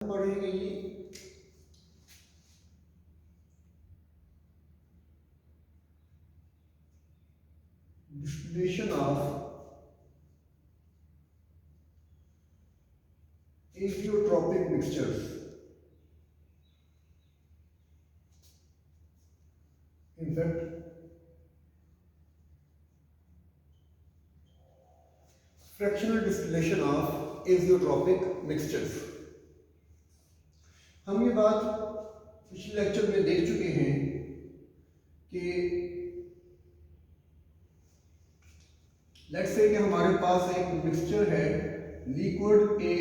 पढ़ेंगे ये distillation of azeotropic mixtures. In fact, fractional distillation of azeotropic mixtures. हम ये बात पिछले लेक्चर में देख चुके हैं कि लेट्स से कि हमारे पास एक मिक्सचर है लिक्विड ए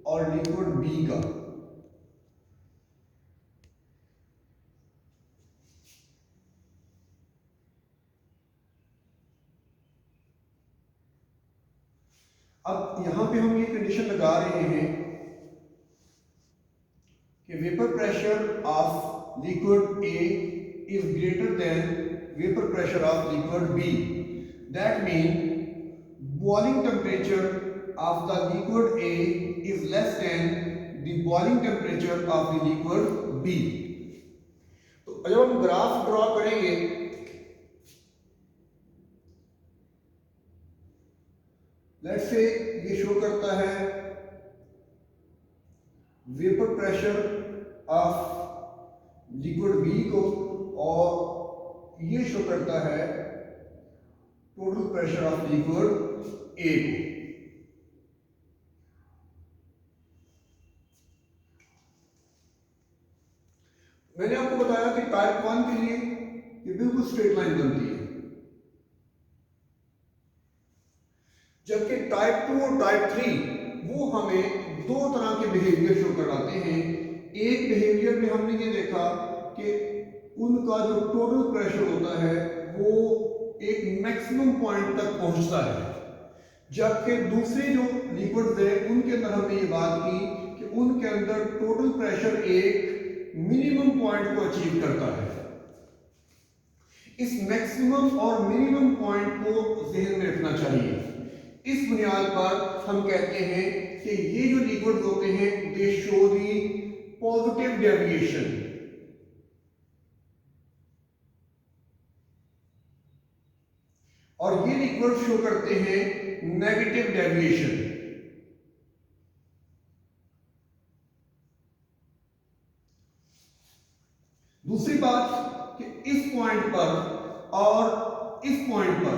और लिक्विड बी का। अब यहां पे हम ये कंडीशन लगा रहे हैं कि vapour pressure of liquid A is greater than vapour pressure of liquid B. That mean boiling temperature of the liquid A is less than the boiling temperature of the liquid B. तो जब हम graph draw करेंगे let's say ये show करता है vapour pressure of liquid B को और ये शो करता है total pressure of liquid A को। मैंने आपको बताया कि टाइप 1 के लिए ये बिल्कुल स्ट्रेट लाइन बनती है, जबकि टाइप 2 और टाइप 3 वो हमें दो तरह के बिहेवियर शो कराते हैं। एक बिहेवियर में हमने ये देखा कि उनका जो टोटल प्रेशर होता है वो एक मैक्सिमम पॉइंट तक पहुंचता है, जबकि दूसरे जो लिक्विड्स है उनके अंदर हमने ये बात की कि उनके अंदर टोटल प्रेशर एक मिनिमम पॉइंट को अचीव करता है। इस मैक्सिमम और मिनिमम पॉइंट को ध्यान में रखना चाहिए। इस बुनियाद पर हम कहते हैं कि ये जो लिक्विड्स होते हैं दे शो दी पॉजिटिव डेविएशन, और ये लिक्विड शो करते हैं नेगेटिव डेविएशन। दूसरी बात कि इस पॉइंट पर और इस पॉइंट पर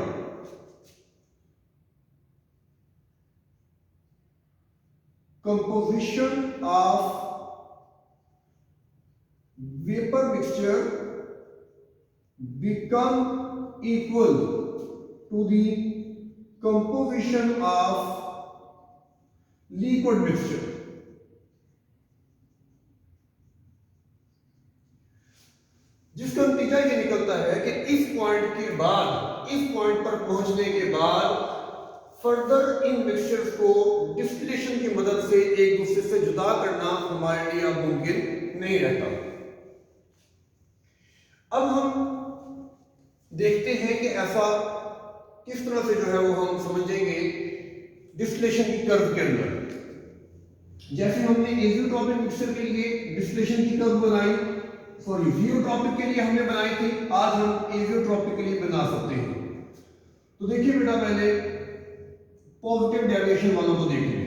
composition of vapour mixture become equal to the composition of liquid mixture। जिसका नतीजा ये निकलता है कि इस पॉइंट के बाद, इस पॉइंट पर पहुंचने के बाद फर्दर इन मिक्सचर्स को डिस्टिलेशन की मदद से एक दूसरे से जुदा करना हमारे लिए अब मुमकिन नहीं रहता। अब हम देखते हैं कि ऐसा किस तरह से जो है वो हम समझेंगे डिस्टिलेशन की कर्व के अंदर। जैसे हमने एजियोट्रोपिक मिक्सचर के लिए डिस्टिलेशन की कर्व बनाई, सॉरी जियोट्रोपिक के लिए हमने बनाई थी, आज हम एजियोट्रोपिक के लिए बना सकते हैं। तो देखिए बेटा, पहले पॉजिटिव डेविएशन वालों को देखिए।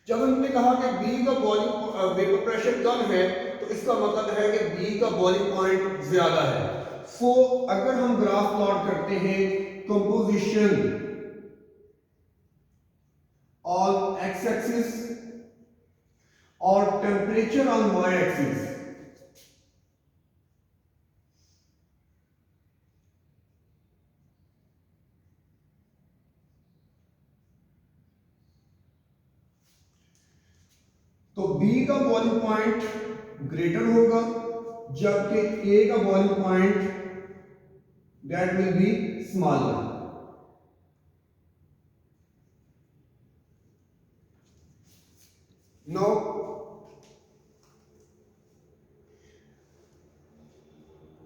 जब हमने कहा कि बी का बॉइलिंग वेपर प्रेशर कम है तो इसका मतलब है कि बी का बॉइलिंग पॉइंट ज्यादा है। सो अगर हम ग्राफ प्लॉट करते हैं कंपोजिशन ऑन एक्स एक्सिस और टेम्परेचर ऑन वाई एक्सिस, तो बी का बॉइलिंग पॉइंट ग्रेटर होगा, जबकि ए का boiling point that will be smaller। Now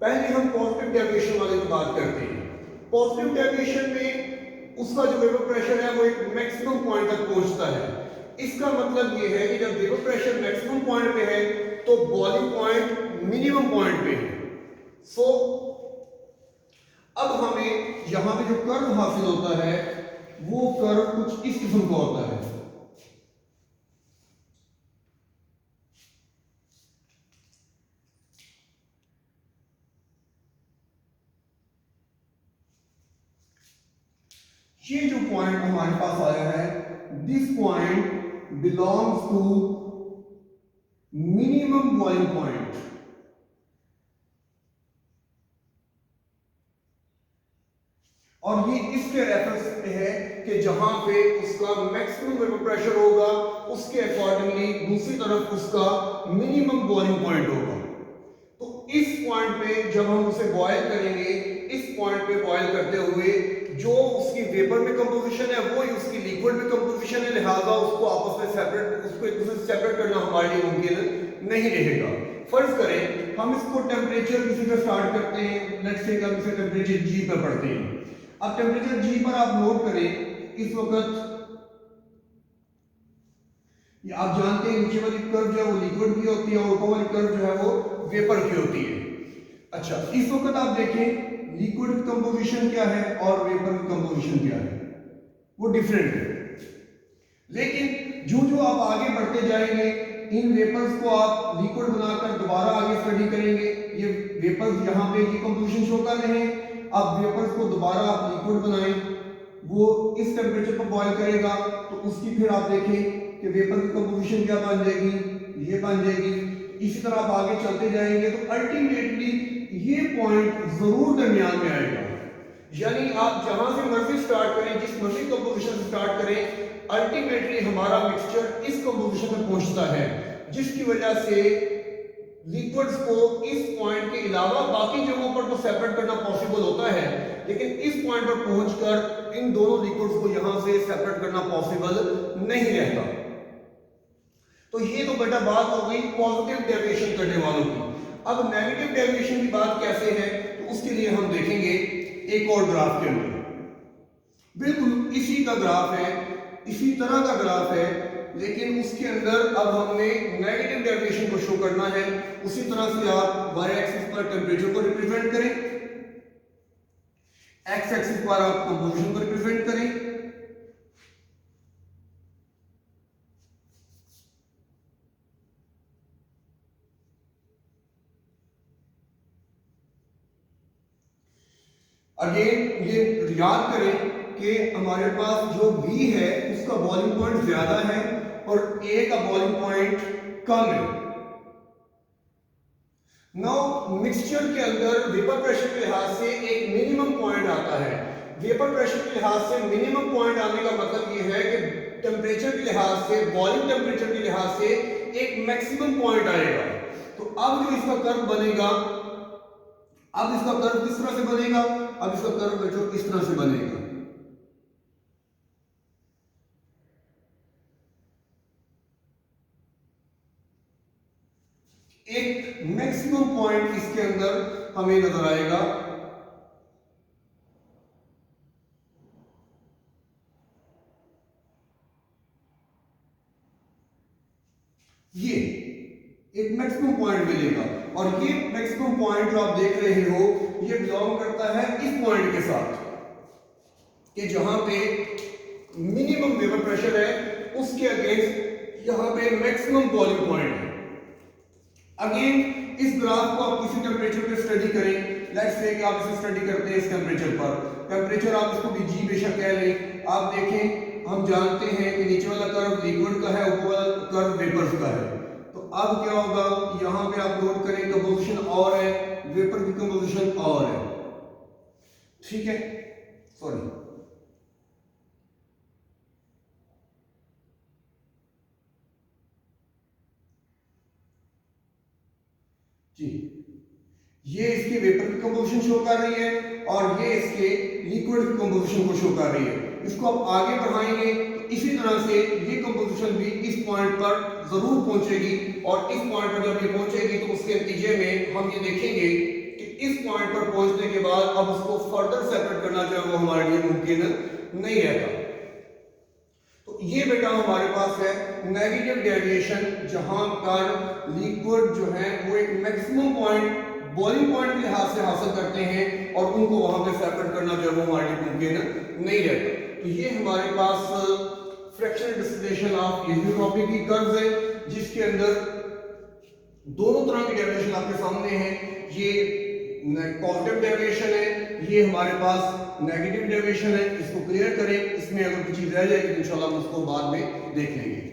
पहले हम पॉजिटिव डेविएशन वाले की बात करते हैं। पॉजिटिव डेविएशन में उसका जो वेपर प्रेशर है वो एक मैक्सिमम पॉइंट तक पहुंचता है, इसका मतलब ये है कि जब वेपर प्रेशर मैक्सिमम पॉइंट पे है तो बॉइलिंग पॉइंट मिनिमम पॉइंट पे है। सो अब हमें यहां पे जो कर्व हासिल होता है वो कर्व कुछ इस किस्म का होता है। ये जो पॉइंट हमारे पास आया है, this point belongs to minimum boiling point. और ये इसके रेफरेंस पे है कि जहां पे उसका मैक्सिमम वेपर प्रेशर होगा उसके अकॉर्डिंगली दूसरी तरफ उसका मिनिमम बॉइलिंग पॉइंट होगा। तो इस पॉइंट पे जब हम उसे बॉयल करेंगे, इस पॉइंट पे बॉयल करते हुए जो उसकी वेपर में कंपोजिशन है वो ही उसकी लिक्विड में कंपोजिशन है, लिहाजा उसको आपस में सेपरेट, उसको एक दूसरे से सेपरेट करना हमारे लिए मुमकिन नहीं रहेगा। फर्ज करें हम इसको टेम्परेचर किसी का स्टार्ट करते हैं, लेट्स से हम इसे टेम्परेचर जी पर पढ़ते हैं। अब टेम्परेचर जी पर आप नोट करें इस वक्त ये आप जानते हैं नीचे वाली कर्व जो है वो लिक्विड की होती है और ऊपर वाली कर्व जो है वो वेपर की होती है। अच्छा, इस वक्त आप देखें लिक्विड की कंपोजिशन क्या है और वेपर की कंपोजिशन क्या है, वो डिफरेंट है। लेकिन जो जो आप आगे बढ़ते जाएंगे इन वेपर्स को आप लिक्विड बनाकर दोबारा आगे स्टडी करेंगे। ये वेपर्स यहाँ पे ये कंपोजिशन शो कर रहे हैं, अब वेपर्स को दोबारा आप लिक्विड बनाएं, वो इस टेम्परेचर पर बॉयल करेगा तो उसकी फिर आप देखें कि वेपर की कंपोजिशन क्या बन जाएगी, ये बन जाएगी। इसी तरह आप आगे चलते जाएंगे तो अल्टीमेटली ये पॉइंट जरूर दरमियान में आएगा। यानी आप जहां से मर्जी स्टार्ट करें, जिस मर्जी कंपोजिशन से स्टार्ट करें, अल्टीमेटली हमारा मिक्सचर इस कंपोजिशन में पहुंचता है, जिसकी वजह से लिक्विड्स को इस पॉइंट के अलावा बाकी जगहों पर तो सेपरेट करना पॉसिबल होता है, लेकिन इस पॉइंट पर पहुंचकर इन दोनों लिक्विड्स को यहां से सेपरेट करना पॉसिबल नहीं रहता। तो ये तो बेटा बात हो गई पॉजिटिव डेविएशन करने वालों की। अब नेगेटिव डेविएशन की बात कैसे है तो उसके लिए हम देखेंगे एक और ग्राफ के अंदर। बिल्कुल इसी का ग्राफ है, इसी तरह का ग्राफ है, लेकिन उसके अंदर अब हमने नेगेटिव डेविएशन को शो करना है। उसी तरह से आप वाई एक्सिस पर टेम्परेचर को रिप्रेजेंट करें, एक्स एक्सिस पर आप कंपोजिशन को रिप्रेजेंट करें। अगेन ये याद करें कि हमारे पास जो बी है उसका बॉइलिंग पॉइंट ज्यादा है और ए का बॉइलिंग पॉइंट कम है। नाउ मिक्सचर के अंदर वेपर प्रेशर के लिहाज से एक मिनिमम पॉइंट आता है। वेपर प्रेशर के लिहाज से मिनिमम पॉइंट आने का मतलब ये है कि टेम्परेचर के लिहाज से, बॉइलिंग टेम्परेचर के लिहाज से एक मैक्सिमम पॉइंट आएगा। तो अब जो इसका कर्व बनेगा, अब इसका कर्व किस तरह से बनेगा, अब इसका कर्व जो इस तरह से बनेगा। एक मैक्सिमम पॉइंट इसके अंदर हमें नजर आएगा। ये एक मैक्सिमम पॉइंट मिलेगा और ये मैक्सिमम पॉइंट जो आप देख रहे हो ये बिलोंग करता है इस पॉइंट के साथ कि जहां पे मिनिमम वेपर प्रेशर है उसके अगेंस्ट यहां पे मैक्सिमम बॉइलिंग पॉइंट है। अगेन इस ग्राफ को आप किसी टेम्परेचर पे स्टडी करें, लेट्स से कि आप इसे स्टडी करते हैं इस टेम्परेचर पर, टेम्परेचर आप इसको भी जी बेशक कह लें। आप देखें हम जानते हैं कि नीचे वाला कर्व लिक्विड का है, ऊपर वाला कर्व वेपर्स का है। तो अब क्या होगा, यहां पे आप नोट करें कंपोजिशन और है, वेपर की कंपोजिशन और है, ठीक है, सॉरी जी, ये इसके वेपर की कंपोजिशन शो कर रही है और ये इसके लिक्विड की कंपोजिशन को शो कर रही है। इसको आप आगे बढ़ाएंगे तो इसी तरह से ये कंपोजिशन भी इस पॉइंट पर जरूर पहुंचेगी और इस पॉइंट पर जब ये पहुंचेगी तो उसके नतीजे में हम ये देखेंगे कि इस पॉइंट पर पहुंचने के बाद अब उसको फर्दर सेपरेट करना जो है वो हमारे लिए मुमकिन नहीं रहता। तो ये बेटा हमारे पास है नेगेटिव डेविएशन, जहां पर लिक्विड जो है वो एक मैक्सिमम पॉइंट बॉइलिंग पॉइंट के लिहाज से हासिल करते हैं और उनको वहां पे सेपरेट करना जो है वो हमारे लिए मुमकिन नहीं रहता। तो ये हमारे पास फ्रैक्शनल डिस्टिलेशन ऑफ एजियोट्रॉपी की कर्व है, जिसके अंदर दोनों तरह की डेविएशन आपके सामने है। ये पॉजिटिव डेविएशन है, ये हमारे पास नेगेटिव डेविएशन है। इसको क्लियर करें, इसमें अगर कोई चीज रह जाएगी तो इंशाल्लाह हम उसको बाद में देख लेंगे।